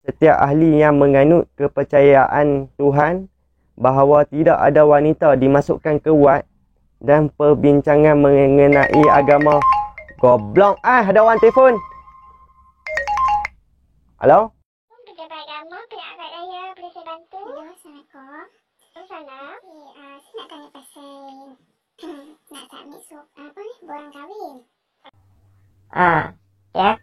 setiap ahli yang menganut kepercayaan Tuhan bahawa tidak ada wanita dimasukkan ke wad dan perbincangan mengenai agama. Goblok ada orang telefon. Halo? Pejabat agama pihak akad raya, boleh saya bantu? Ya, Assalamualaikum. Sana? Saya nak tanya pasal nak submit borang kahwin. Ya.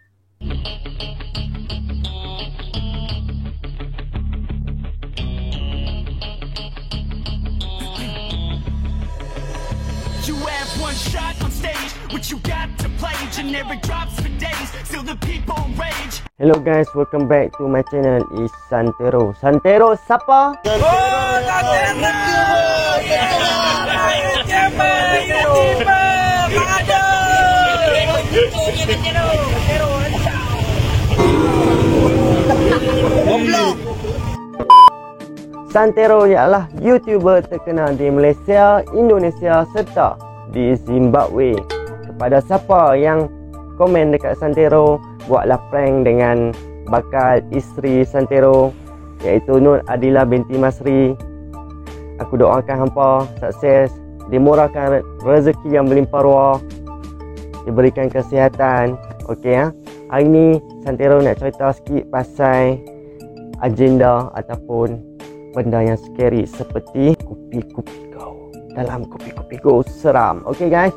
You have one shot on stage, what you got to play, generic drops for days, still the people rage. Hello guys, welcome back to my channel is Santero. Santero siapa? Santero ialah YouTuber terkenal di Malaysia, Indonesia serta di Zimbabwe. Kepada siapa yang komen dekat Santero, buatlah prank dengan bakal isteri Santero iaitu Nur Adila binti Masri. Aku doakan hampa sukses, dimurahkan rezeki yang berlimpah ruah, diberikan kesihatan. Okey ya. Hari ni Santero nak cerita sikit pasal agenda ataupun benda yang scary seperti kopi-kopi kau. Dalam kopi-kopi kau seram. Okey guys.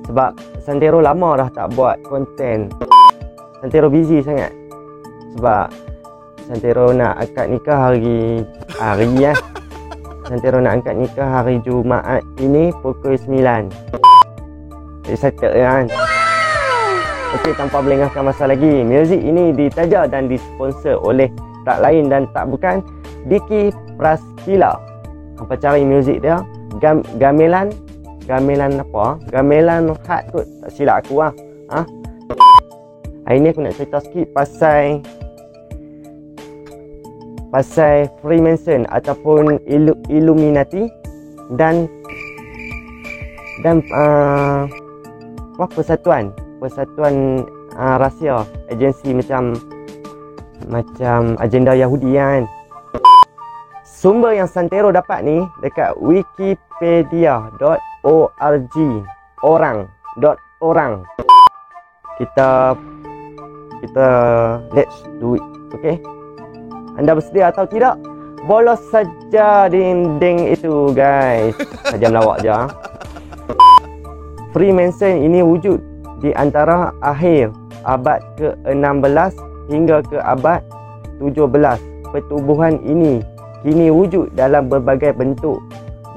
Sebab Santero lama dah tak buat konten. Santero busy sangat. Sebab Santero nak akad nikah hari ya. Santero nak akad nikah hari Jumaat ini pukul 9. Jadi settle kan. Okey, tanpa melengahkan masa lagi, muzik ini ditaja dan disponsor oleh tak lain dan tak bukan Diki Praskila. Hampa cari muzik dia, gamelan apa? Gamelan hat kot, tak silap aku lah. Hari ni aku nak cerita sikit pasal Freemason ataupun Illuminati dan persatuan rahsia, agensi macam agenda Yahudi kan. Sumber yang Santero dapat ni dekat wikipedia.org, orang. Kita let's do it. Okay, anda bersedia atau tidak? Bolos saja dinding itu guys. Saja melawak je. Freemason ini wujud di antara akhir abad ke-16 hingga ke abad 17. Pertubuhan ini kini wujud dalam berbagai bentuk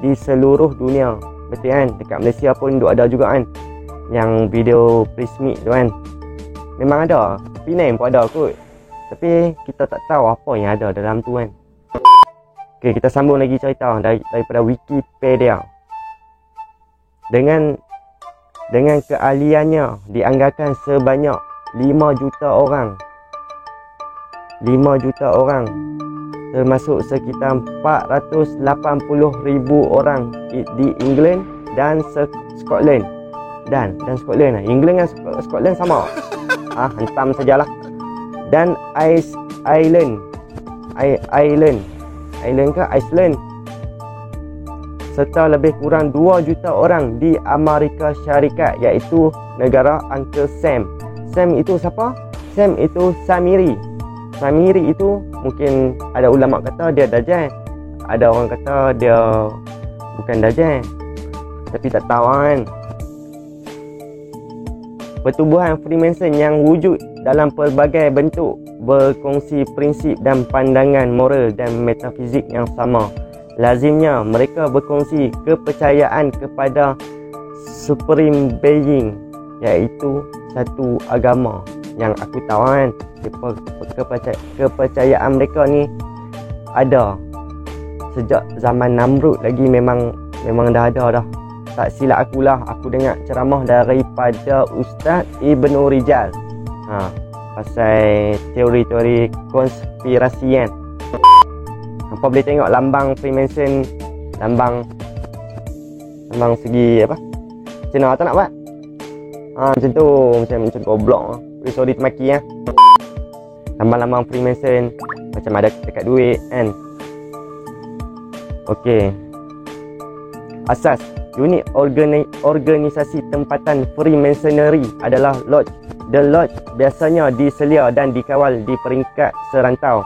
di seluruh dunia. Betul kan? Dekat Malaysia pun ada juga kan, yang video prismik tu kan. Memang ada, Penang pun ada kot, tapi kita tak tahu apa yang ada dalam tu kan. Okay, kita sambung lagi cerita daripada Wikipedia. Dengan keahliannya dianggarkan sebanyak 5 juta orang, termasuk sekitar 480,000 orang di England dan Scotland. Dan Scotland lah. England dan Scotland sama. Hantam sajalah. Dan Iceland ke Iceland. Serta lebih kurang 2 juta orang di Amerika Syarikat, iaitu negara Uncle Sam. Sam itu siapa? Sam itu Samiri itu mungkin ada ulama kata dia Dajjal, ada orang kata dia bukan Dajjal, tapi tak tahu kan. Pertubuhan Freemason yang wujud dalam pelbagai bentuk berkongsi prinsip dan pandangan moral dan metafizik yang sama. Lazimnya mereka berkongsi kepercayaan kepada Supreme Being, iaitu satu agama. Yang aku tahu kan, kepercayaan mereka ni ada sejak zaman Namrud lagi, memang dah ada dah. Tak silap akulah, aku dengar ceramah daripada Ustaz Ibnu Rijal pasal teori-teori konspirasi kan. Hampa boleh tengok lambang Freemason, lambang segi apa, Cina tak nak buat macam tu, macam goblok. Sorry termaki ya. lambang-lambang Freemason macam ada dekat duit kan. Okey. Asas unit organisasi tempatan Freemasonry adalah Lodge. The Lodge biasanya diselia dan dikawal di peringkat serantau.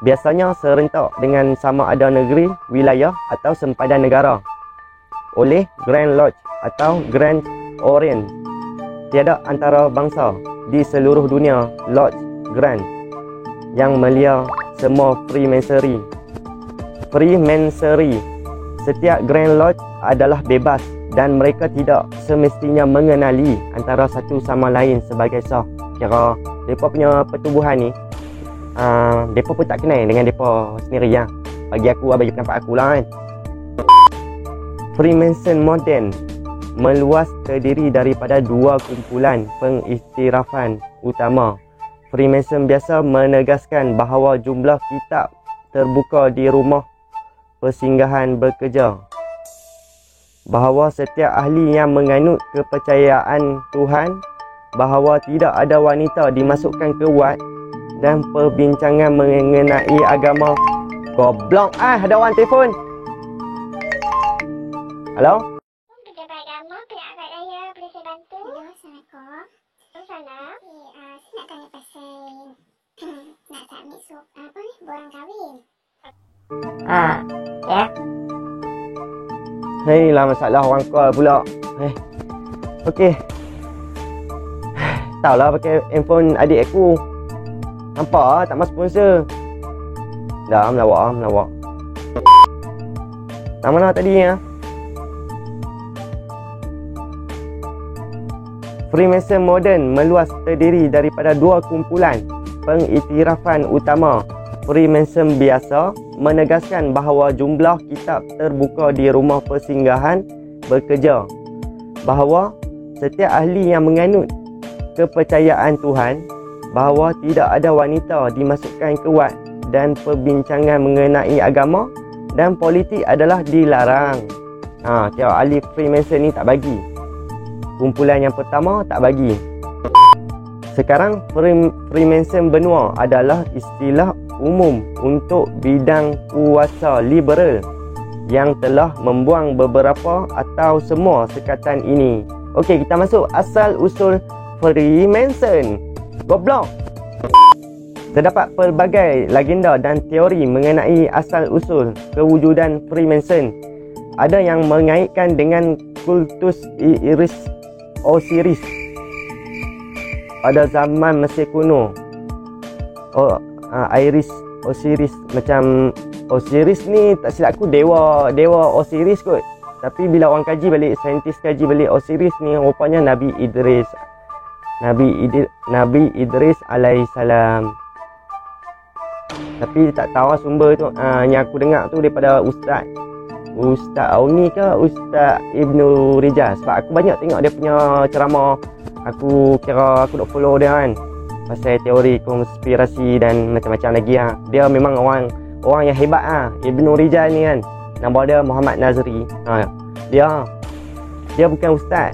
Biasanya serentak dengan sama ada negeri, wilayah atau sempadan negara oleh Grand Lodge atau Grand Orient. Tiada antara bangsa di seluruh dunia Lodge Grand yang melia semua Freemasonry. Setiap Grand Lodge adalah bebas dan mereka tidak semestinya mengenali antara satu sama lain sebagai sah. Kira mereka punya pertubuhan ni, mereka pun tak kenal dengan mereka sendiri lah. Bagi aku, bagi pendapat aku lah kan. Freemason moden meluas terdiri daripada dua kumpulan pengiktirafan utama. Freemason biasa menegaskan bahawa jumlah kitab terbuka di rumah persinggahan bekerja, bahawa setiap ahli yang menganut kepercayaan Tuhan, bahawa tidak ada wanita dimasukkan ke wad, dan perbincangan mengenai agama. Goblok ada orang telefon. Halo? Pejabat agama pihak akad raya, boleh saya bantu? Hello, Assalamualaikum. Salam. Saya nak tanya pasal nak submit borang kahwin. Ya. Hei lah masalah orang call pula. Okey. Tahu lah pakai handphone adik aku. Nampak tak masuk sponsor. Dah melawak. Tak mana tadi ya? Freemason moden meluas terdiri daripada dua kumpulan pengiktirafan utama. Freemason biasa menegaskan bahawa jumlah kitab terbuka di rumah persinggahan bekerja, bahawa setiap ahli yang menganut kepercayaan Tuhan, bahawa tidak ada wanita dimasukkan ke wad, dan perbincangan mengenai agama dan politik adalah dilarang. Tiap ahli Freemason ni tak bagi. Kumpulan yang pertama tak bagi. Sekarang Freemason benua adalah istilah umum untuk bidang kuasa liberal yang telah membuang beberapa atau semua sekatan ini. Okey, kita masuk asal usul Freemason. Goblok. Terdapat pelbagai legenda dan teori mengenai asal usul kewujudan Freemason. Ada yang mengaitkan dengan kultus Osiris pada zaman Mesir kuno. Osiris, macam Osiris ni tak silap aku dewa Osiris kot. Tapi bila orang kaji balik, saintis kaji balik, Osiris ni rupanya Nabi Idris alaihissalam. Tapi tak tahu sumber tu. Yang aku dengar tu daripada Ustaz Auni ke Ustaz Ibnu Rijal. Sebab aku banyak tengok dia punya ceramah. Aku kira aku nak follow dia kan, pasal teori konspirasi dan macam-macam lagi lah. Dia memang orang yang hebat lah. Ibnu Rijal ni kan, nama dia Muhammad Nazri. Dia bukan ustaz,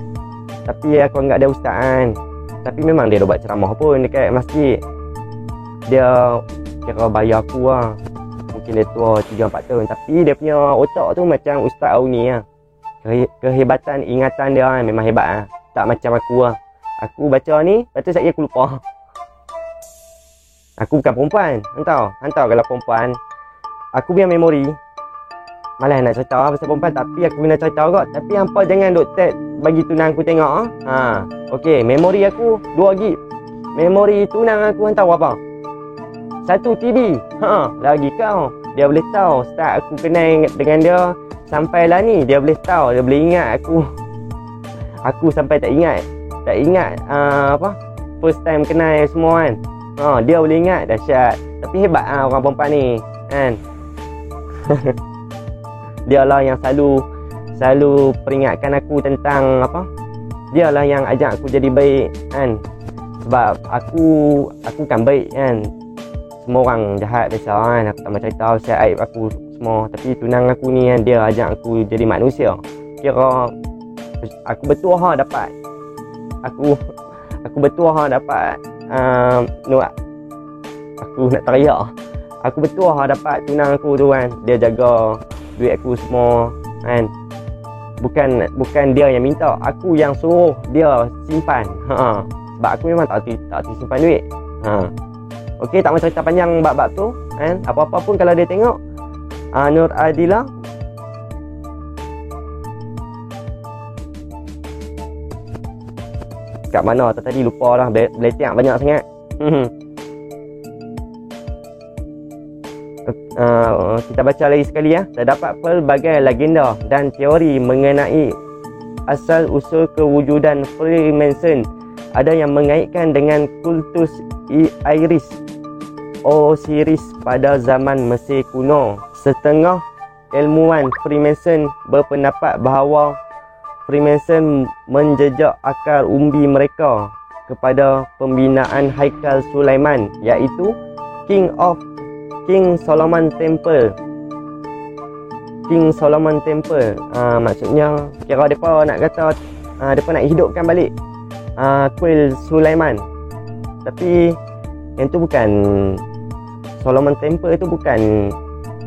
tapi aku anggap dia ustaz kan. Tapi memang dia dah buat ceramah pun dekat masjid. Dia kira bayar aku lah. Mungkin dia tua 3-4 tahun, tapi dia punya otak tu macam Ustaz Auni lah. Kehebatan ingatan dia kan memang hebat lah. Tak macam aku lah. Aku baca ni, lepas tu sekali aku lupa. Aku bukan perempuan. Hantar kalau perempuan, aku punya memori. Malah nak cerita lah pasal perempuan, tapi aku kena cerita kot. Tapi hampa jangan duk tag bagi tunang aku tengok. Okey, memori aku 2 gig. Memori tunang aku hantar apa? 1 TB. Lagi kau. Dia boleh tahu start aku kenal dengan dia sampailah ni. Dia boleh tahu, dia boleh ingat aku. Aku sampai tak ingat first time kenal semua kan. Dia boleh ingat, dahsyat. Tapi hebat orang perempuan ni kan. Dia lah yang selalu peringatkan aku tentang dia lah yang ajak aku jadi baik kan. Sebab aku kan baik kan. Semua orang jahat biasa kan. Aku tak mau cerita pasal aib aku semua. Tapi tunang aku ni kan, dia ajak aku jadi manusia. Kira aku bertuah dapat. Aku bertuah dapat aku nak teriak. Aku betul dapat tunang aku tu kan. Dia jaga duit aku semua kan. Bukan dia yang minta, aku yang suruh dia simpan. Sebab aku memang tak simpan duit. Okey, tak mau cerita panjang bab-bab tu kan. Apa-apa pun kalau dia tengok Nur Adila kat mana tadi lupa dah, beletik banyak sangat. Kita baca lagi sekali ya. Terdapat pelbagai legenda dan teori mengenai asal-usul kewujudan Freemason. Ada yang mengaitkan dengan kultus Osiris pada zaman Mesir kuno. Setengah ilmuwan Freemason berpendapat bahawa Freemason menjejak akar umbi mereka kepada pembinaan Haikal Sulaiman, iaitu King Solomon Temple. Maksudnya kira mereka nak kata mereka nak hidupkan balik kuil Sulaiman. Tapi yang tu bukan Solomon Temple, tu bukan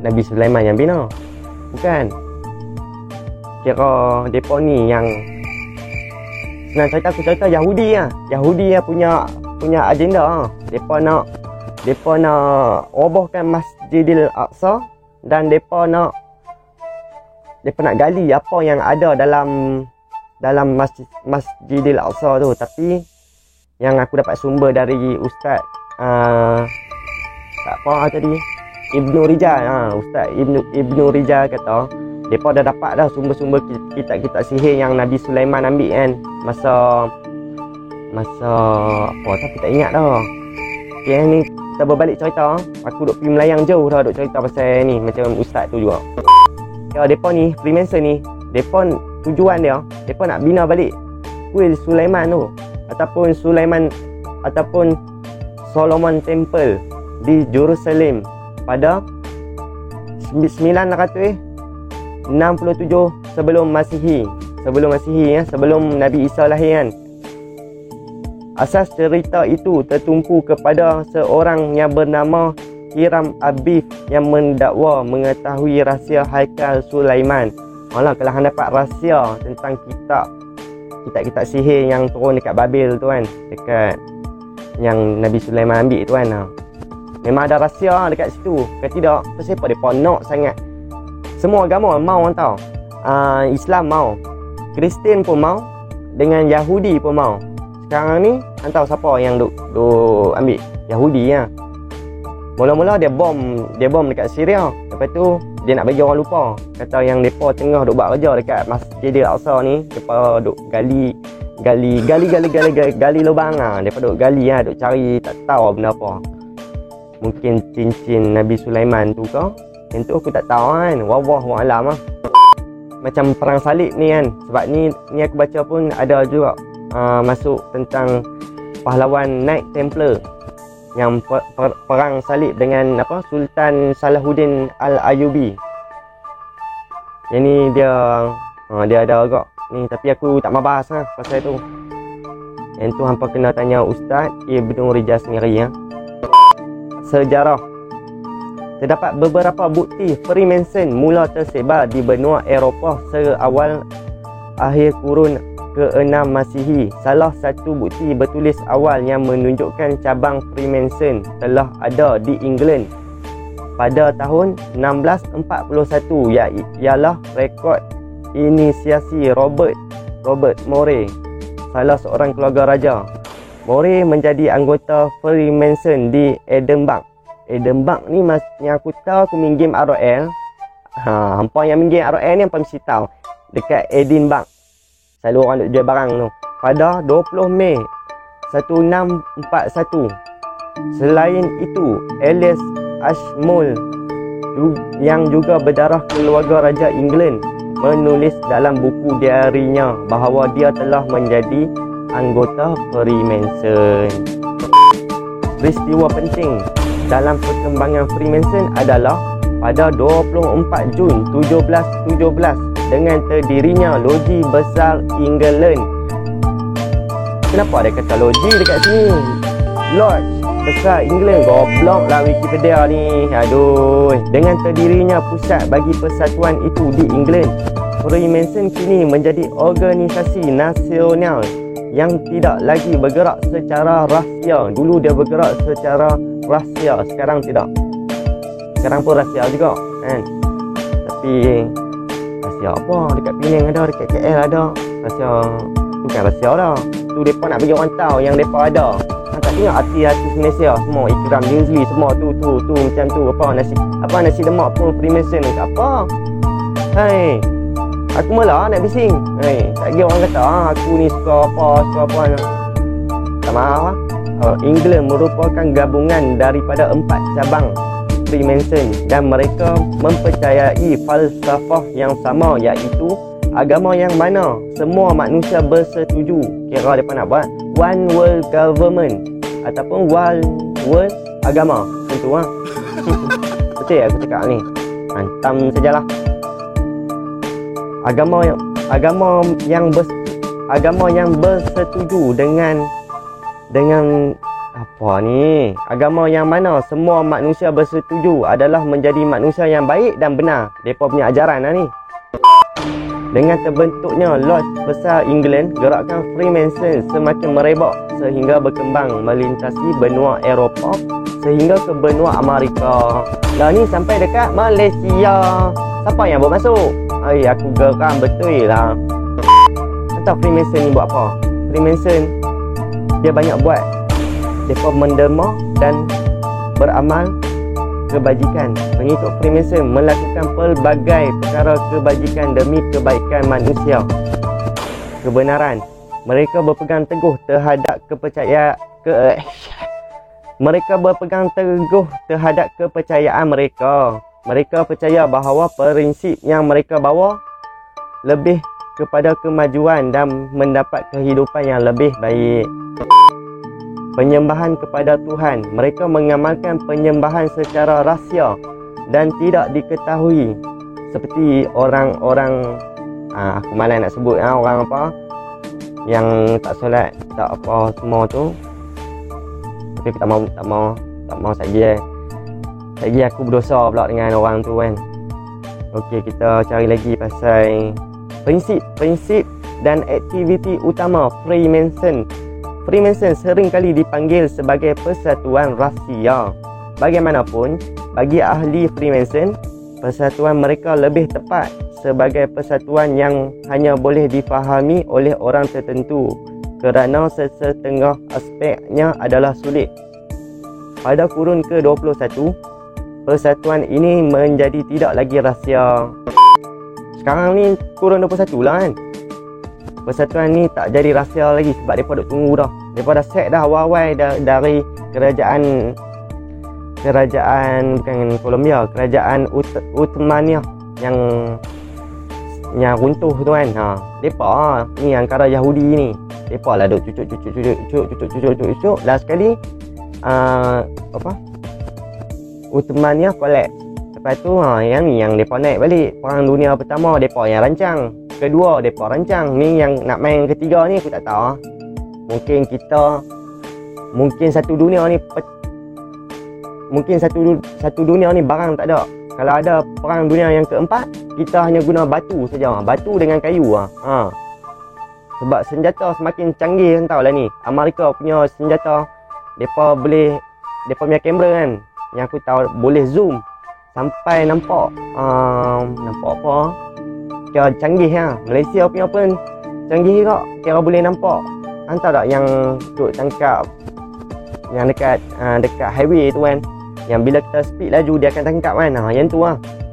Nabi Sulaiman yang bina. Bukan. Kira mereka ni yang senang cerita, aku cerita Yahudi lah. Yahudi lah punya agenda. Mereka nak robohkan Masjidil Aqsa. Dan mereka nak gali apa yang ada dalam Masjidil Aqsa tu. Tapi yang aku dapat sumber dari Ustaz Ibnu Rijal. Ustaz Ibnu Rijal kata mereka dah dapat dah sumber-sumber kitab-kitab sihir yang Nabi Sulaiman ambil kan. Masa apa tapi tak ingat dah. Okay, ni kita berbalik cerita. Aku duk pergi melayang jauh dah duk cerita pasal ni macam ustaz tu juga. Ya, mereka ni Freemason ni, mereka tujuan dia, mereka nak bina balik kuil Sulaiman tu, ataupun Solomon Temple di Jerusalem pada 967 sebelum Masihi ya, sebelum Nabi Isa lahir kan. Asas cerita itu tertumpu kepada seorang yang bernama Hiram Abif yang mendakwa mengetahui rahsia Haikal Sulaiman. Malah kalau hang dapat rahsia tentang kitab sihir yang turun dekat Babel tu kan, dekat yang Nabi Sulaiman ambil tu kan, memang ada rahsia dekat situ. Kalau tidak, kenapa mereka nak sangat? Semua agama mau tau. Islam mau, Kristian pun mau, dengan Yahudi pun mau. Sekarang ni tahu siapa yang duk ambil? Yahudi lah. Mula-mula dia bom dekat Syria. Lepas tu dia nak bagi orang lupa. Kata yang mereka tengah duk buat kerja dekat Masjidil Aqsa ni, mereka duk gali lubang lah. Mereka duk gali lah, duk cari tak tahu benda apa. Mungkin cincin Nabi Sulaiman tu ke? Yang tu aku tak tahu kan. Wallahu a'lam lah. Macam perang salib ni kan. Sebab ni aku baca pun ada juga masuk tentang pahlawan Knight Templar yang perang salib dengan Sultan Salahuddin Al-Ayyubi. Yang ni dia ada agak ni, tapi aku tak mau bahas lah pasal tu. Yang tu hampa kena tanya Ustaz Ibnu Rijal sendiri ya. Sejarah. Terdapat beberapa bukti Freemason mula tersebar di benua Eropah seawal akhir kurun ke-6 Masihi. Salah satu bukti bertulis awal yang menunjukkan cabang Freemason telah ada di England pada tahun 1641 ialah rekod inisiasi Robert Moray, salah seorang keluarga raja. Moray menjadi anggota Freemason di Edinburgh. Edinburgh ni yang aku tahu, aku main game ROL. Hampa yang main game ROL ni hampa mesti tahu. Dekat Edinburgh selalu orang duk jual barang tu. Pada 20 Mei 1641. Selain itu, Elias Ashmole yang juga berdarah keluarga Raja England menulis dalam buku diarinya bahawa dia telah menjadi anggota Freemason. Peristiwa penting dalam perkembangan Freemason adalah pada 24 Jun 1717 dengan terdirinya Loji Besar England. Kenapa ada kata loji dekat sini? Lodge. besar England. Goblok lah Wikipedia ni. Aduh. Dengan terdirinya pusat bagi persatuan itu di England, Freemason kini menjadi organisasi nasional yang tidak lagi bergerak secara rahsia. Dulu dia bergerak secara rahsia, sekarang tidak. Sekarang pun rahsia juga kan. Tapi rahsia apa? Dekat Penang ada, dekat KL ada. Rahsia tu kan rahsia dah. Tu mereka nak bagi orang tahu yang mereka ada. Tak tengok artis-artis Malaysia semua Ikram Dinsley semua tu macam tu. Nasi lemak pun Freemason ke apa. Hai, aku malah nak bising. Hai, tak kira orang kata aku ni suka apa. Tak maaf England merupakan gabungan daripada 4 cabang Freemason dan mereka mempercayai falsafah yang sama, iaitu agama yang mana semua manusia bersetuju. Kira mereka nak buat one world government ataupun one world agama. Macam tu betul aku cakap ni. Hantam sajalah. Agama yang bersetuju dengan apa ni? Agama yang mana semua manusia bersetuju adalah menjadi manusia yang baik dan benar. Depa punya ajaran lah ni. Dengan terbentuknya Lodge Besar England, gerakan Freemason semakin merebak sehingga berkembang melintasi benua Eropah sehingga ke benua Amerika. Lah ni sampai dekat Malaysia. Siapa yang buat masuk? Aku geram betul lah. Entah Freemason ni buat apa. Freemason dia banyak buat. Mereka menderma dan beramal kebajikan. Pengikut Freemason melakukan pelbagai perkara kebajikan demi kebaikan manusia. Kebenaran. Mereka berpegang teguh terhadap kepercayaan mereka. Mereka percaya bahawa prinsip yang mereka bawa lebih kepada kemajuan dan mendapat kehidupan yang lebih baik. Penyembahan kepada Tuhan. Mereka mengamalkan penyembahan secara rahsia dan tidak diketahui. Seperti orang-orang aku malas nak sebut orang apa yang tak solat, tak apa semua tu. Tapi tak mau saja. Lagi aku berdosa pula dengan orang tu kan. Okey, kita cari lagi pasal prinsip dan aktiviti utama Freemason. Freemason sering kali dipanggil sebagai persatuan rahsia. Bagaimanapun, bagi ahli Freemason, persatuan mereka lebih tepat sebagai persatuan yang hanya boleh difahami oleh orang tertentu kerana sesetengah aspeknya adalah sulit. Pada kurun ke-21, persatuan ini menjadi tidak lagi rahsia. Sekarang ni kurun 21 lah kan. Persatuan ni tak jadi rahsia lagi sebab mereka duk tunggu dah. Mereka dah set dah awal-awal dari kerajaan bukan Colombia, kerajaan Uthmaniyah yang runtuh tu kan. Mereka ni angkara Yahudi ni. Mereka lah duk cucuk. Last sekali Uthmaniyah collapse. Lepas tu yang ni yang mereka naik balik. Perang dunia pertama mereka yang rancang. Kedua mereka rancang. Ni yang nak main ketiga ni aku tak tahu. Mungkin satu dunia ni barang tak ada. Kalau ada perang dunia yang keempat, kita hanya guna batu saja. Batu dengan kayu Sebab senjata semakin canggih kan, tahu lah ni. Amerika punya senjata, mereka punya kamera kan, yang aku tahu boleh zoom sampai nampak apa. Kira canggih Malaysia punya pun canggih juga. Kira boleh nampak. Entah tak yang duk tangkap yang dekat highway tu kan, yang bila kita speed laju dia akan tangkap kan.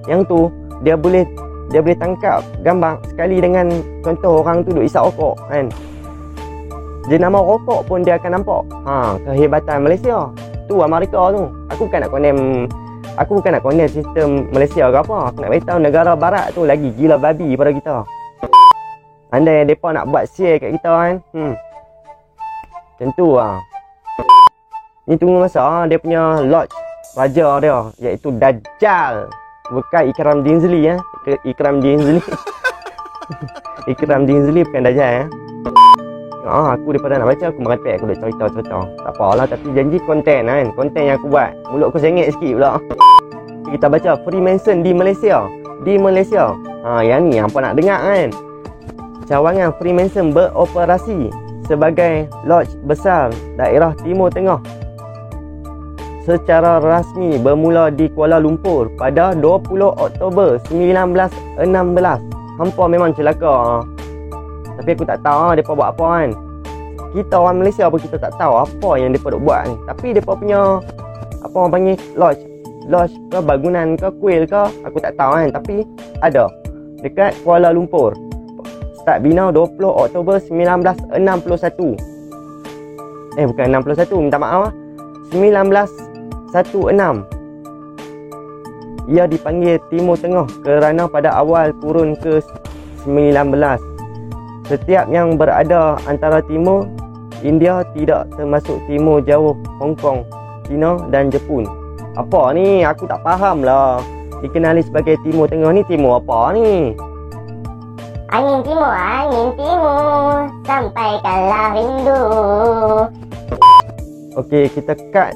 Yang tu dia boleh tangkap gambar sekali dengan contoh orang tu duk isap rokok kan. Jenama rokok pun dia akan nampak. Kehebatan Malaysia. Tu Amerika tu. Aku bukan nak condemn sistem Malaysia ke apa. Aku nak beritahu negara barat tu lagi gila babi pada kita. Andai mereka nak buat share kat kita kan. Macam tu Ni tunggu masa dia punya lodge raja dia, iaitu Dajjal. Bukan Ikram Dinsley Ikram Dinsley. Ikram Dinsley bukan Dajjal Aku daripada nak baca, aku merepek, aku dah cerita. Tak apalah, tapi janji konten kan. Konten yang aku buat. Mulut aku sengit sikit pula. Kita baca Freemason di Malaysia. Yang ni apa nak dengar kan. Cawangan Freemason beroperasi sebagai lodge besar daerah Timur Tengah secara rasmi bermula di Kuala Lumpur pada 20 Oktober 1916. Hampa memang celaka. Tapi aku tak tahu mereka buat apa kan. Kita orang Malaysia pun kita tak tahu apa yang mereka duk buat ni. Tapi mereka punya apa orang panggil lodge ke bangunan ke kuil ke, aku tak tahu kan. Tapi ada dekat Kuala Lumpur. Start bina 20 Oktober 1961. Bukan 61, minta maaf 1916. Ia dipanggil Timur Tengah kerana pada awal kurun ke-19 setiap yang berada antara timur India tidak termasuk timur jauh Hong Kong, China dan Jepun. Apa ni? Aku tak faham lah. Dikenali sebagai Timur Tengah ni timur apa ni? Angin timur, sampaikanlah rindu. Okey, kita cut.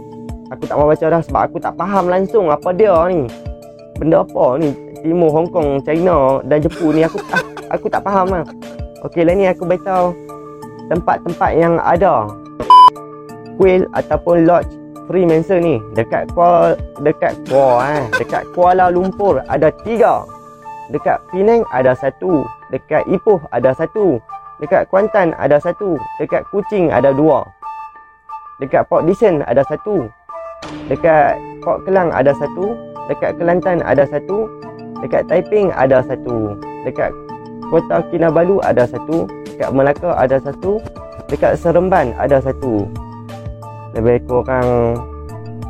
Aku tak mau baca dah sebab aku tak faham langsung apa dia ni. Benda apa ni? Timur, Hong Kong, China dan Jepun ni aku tak faham lah. Okey, lah ni aku beritahu tempat-tempat yang ada kuil ataupun lodge Freemason ni dekat Kuala Lumpur ada 3. Dekat Penang ada 1, dekat Ipoh ada 1, dekat Kuantan ada 1, dekat Kuching ada 2, dekat Port Dickson ada 1, dekat Port Klang ada 1, dekat Kelantan ada 1, dekat Taiping ada 1, dekat Kota Kinabalu ada 1, dekat Melaka ada 1, dekat Seremban ada 1. Lebih kurang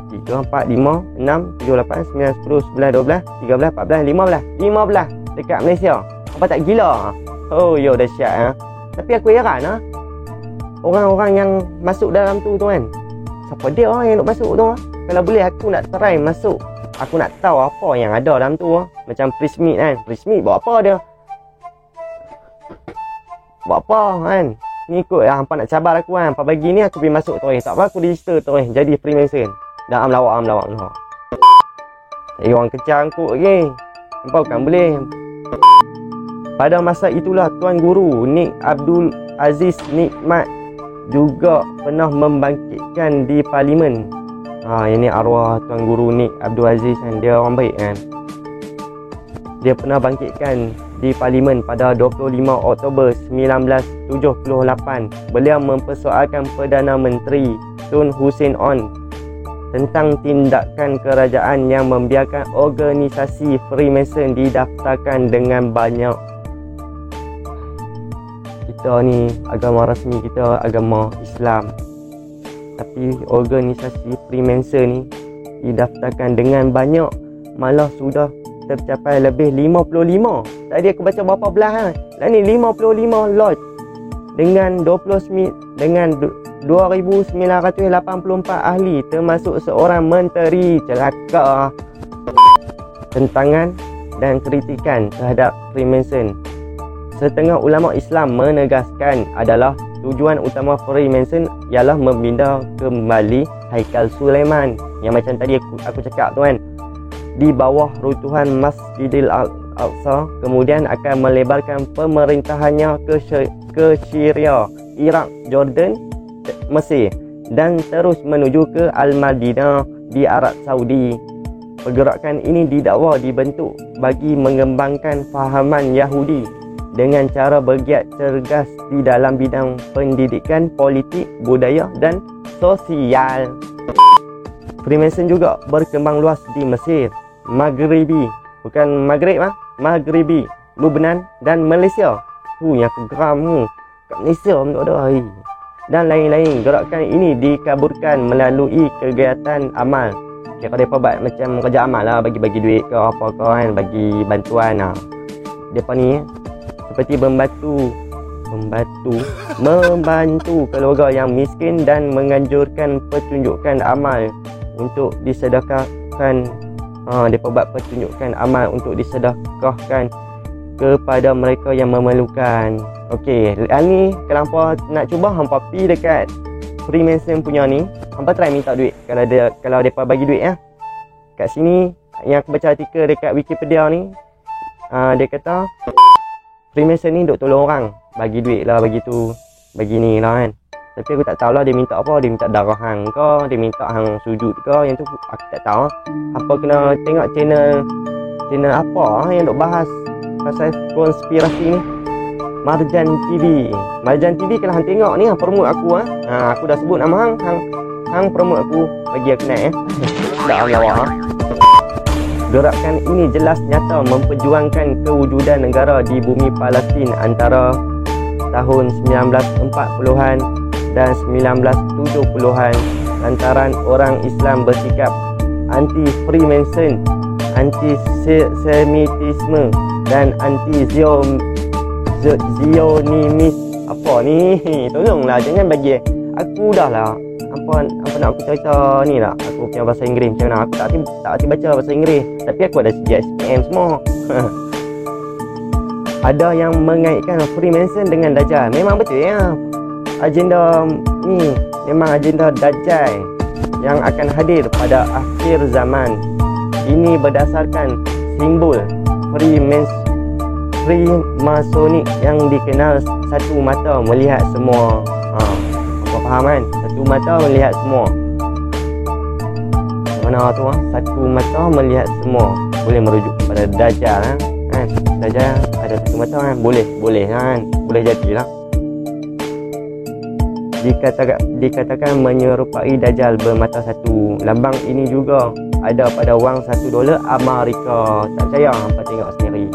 3, 4, 5, 6, 7, 8, 9, 10, 11, 12, 13, 14, 15 dekat Malaysia. Apa tak gila? Oh, yo dahsyat ha. Tapi aku heran ha. Orang-orang yang masuk dalam tu kan. Siapa dia orang yang nak masuk tu ha? Kalau boleh aku nak try masuk. Aku nak tahu apa yang ada dalam tu ha. Macam Prismeet kan. Prismeet buat apa dia? Buat apa kan? Ni ikut lah. Hampa nak cabar aku kan. Hampa bagi ni aku pergi masuk terus. Tak apa aku register terus. Jadi Freemason. Dah melawak. Orang kecang kot lagi. Hampa bukan boleh. Pada masa itulah Tuan Guru Nik Abdul Aziz Nikmat juga pernah membangkitkan di Parlimen. Ini arwah Tuan Guru Nik Abdul Aziz kan. Dia orang baik kan. Dia pernah bangkitkan di Parlimen pada 25 Oktober 1978. Beliau mempersoalkan Perdana Menteri Tun Hussein On tentang tindakan kerajaan yang membiarkan organisasi Freemason didaftarkan dengan banyak. Kita ni agama rasmi kita agama Islam. Tapi organisasi Freemason ni didaftarkan dengan banyak. Malah sudah tercapai lebih 55. Tadi aku baca berapa belah ha? Lah ni 55 lodge dengan 2,984 ahli termasuk seorang menteri. Celaka. Tentangan dan kritikan terhadap Freemason. Setengah ulama Islam menegaskan adalah tujuan utama Freemason ialah membina kembali Haikal Sulaiman yang macam tadi aku cakap tu kan, di bawah runtuhan Masjidil Aqsa, kemudian akan melebarkan pemerintahannya ke Syria, Iraq, Jordan, Mesir dan terus menuju ke Al-Madinah di Arab Saudi. Pergerakan ini didakwa dibentuk bagi mengembangkan fahaman Yahudi dengan cara bergiat cergas di dalam bidang pendidikan, politik, budaya dan sosial. Freemason juga berkembang luas di Mesir, Maghribi, bukan Maghrib Maghribi, Lubnan dan Malaysia. Yang aku geram tu. Kat Malaysia pun tak ada. Dan lain-lain. Gerakan ini dikaburkan melalui kegiatan amal. Kira mereka buat macam kerja amal lah, bagi-bagi duit ke apa ke kan, bagi bantuan lah. Mereka ni seperti membantu keluarga yang miskin dan menganjurkan pertunjukan amal untuk disedekahkan. Mereka buat pertunjukan amal untuk disedekahkan kepada mereka yang memerlukan. Okey, ni kalau hampa nak cuba, hampa pi dekat Freemason punya ni, hampa try minta duit kalau depa bagi duit ya. Kat sini yang aku baca artikel dekat Wikipedia ni, dia kata Freemason ni duk tolong orang, bagi duit lah, bagi tu, bagi ni lah kan. Tapi aku tak tahulah dia minta apa, dia minta darah hang ke, dia minta hang sujud ke, yang tu aku tak tahu. Apa kena tengok channel apa yang duk bahas pasal konspirasi ni. Marjan TV. Marjan TV kalau hang tengok ni, hang promote aku aku dah sebut nama hang promote aku, bagi aku naik tak lawak Gerakan ini jelas nyata memperjuangkan kewujudan negara di bumi Palestin antara tahun 1940-an dan 1970-an lantaran orang Islam bersikap anti-Freemason, anti-Semitisme dan anti-Zionis. Apa ni? Tolonglah, jangan bagi aku dah lah. Apa nak aku cerita ni lah, aku punya bahasa Inggeris macam mana. Aku tak hati baca bahasa Inggeris, tapi aku ada SPM semua. Ada yang mengaitkan Freemason dengan Dajjal. Memang betul ya. Agenda ni memang agenda Dajjal yang akan hadir pada akhir zaman. Ini berdasarkan simbol Freemasonik yang dikenal satu mata melihat semua. Apa faham kan? Satu mata melihat semua. Mana tu satu mata melihat semua. Boleh merujuk kepada Dajjal kan? Dajjal ada satu mata kan? Boleh kan? Boleh jadilah. Dikatakan menyerupai Dajjal bermata satu. Lambang ini juga ada pada wang $1 Amerika. Tak percaya, hampa tengok sendiri.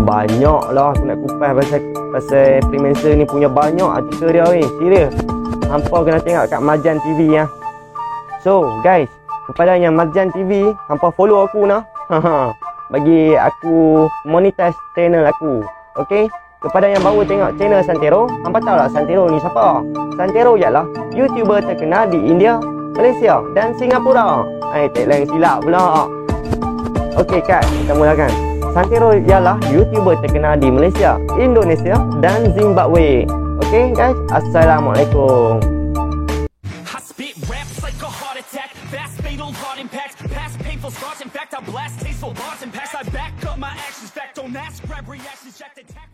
Banyak lah aku nak kupas pasal Freemason ni, punya banyak artikel dia serius. Hampa kena tengok kat Marjan TV ya. So guys, kepada yang Marjan TV, hampa follow aku nah. Bagi aku monetize channel aku. Okey? Kepada yang baru tengok channel Santero, hampa tahu tak Santero ni siapa? Santero ialah YouTuber terkenal di India, Malaysia dan Singapura. Tagline silap pula. Okey Kak, kita mulakan. Santero ialah YouTuber terkenal di Malaysia, Indonesia dan Zimbabwe. Okay guys, Assalamualaikum. I spit raps like a heart attack, fast fatal heart impact, past painful scars. In fact, I blast tasteful bars and packs. I back up my actions, fact don't ask, grab reactions, jacked attack.